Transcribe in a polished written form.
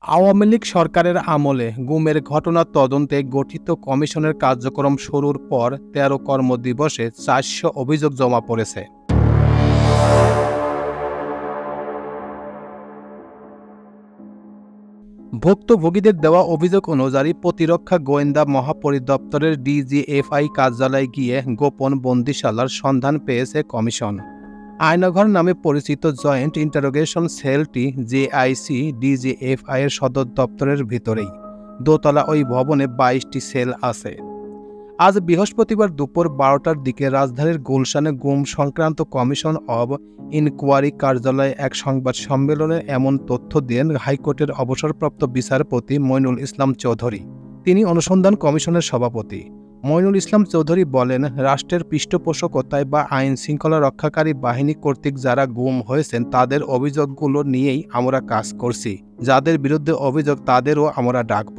আওয়ামী লীগ সরকারের আমলে গুমের ঘটনা তদন্তে গঠিত কমিশনের কার্যক্রম শুরুর পর ১৩ কর্মদিবসে ৪০০ অভিযোগ জমা পড়েছে। ভুক্তভোগীদের দেওয়া অভিযোগ অনুযায়ী প্রতিরক্ষা গোয়েন্দা মহাপরিদপ্তরের ডিজিএফআই কার্যালয়ে গিয়ে গোপন বন্দিশালার সন্ধান পেয়েছে কমিশন। আয়নাঘর নামে পরিচিত জয়েন্ট ইন্টারোগেশন সেলটি জেআইসি ডিজিএফআই এর সদর দপ্তরের ভিতরেই। দোতলা ওই ভবনে ২২টি সেল আছে। আজ বৃহস্পতিবার দুপুর ১২টার দিকে রাজধানীর গুলশানে গুম সংক্রান্ত কমিশন অব ইনকোয়ারি কার্যালয়ে এক সংবাদ সম্মেলনে এমন তথ্য দেন হাইকোর্টের অবসরপ্রাপ্ত বিচারপতি মইনুল ইসলাম চৌধুরী। তিনি অনুসন্ধান কমিশনের সভাপতি। মইনুল ইসলাম চৌধুরী বলেন, রাষ্ট্রের পৃষ্ঠপোষকতায় বা আইন শৃঙ্খলা রক্ষাকারী বাহিনী কর্তৃক যারা গুম হয়েছেন তাদের অভিযোগগুলো নিয়েই আমরা কাজ করছি। যাদের বিরুদ্ধে অভিযোগ তাদেরও আমরা ডাকব।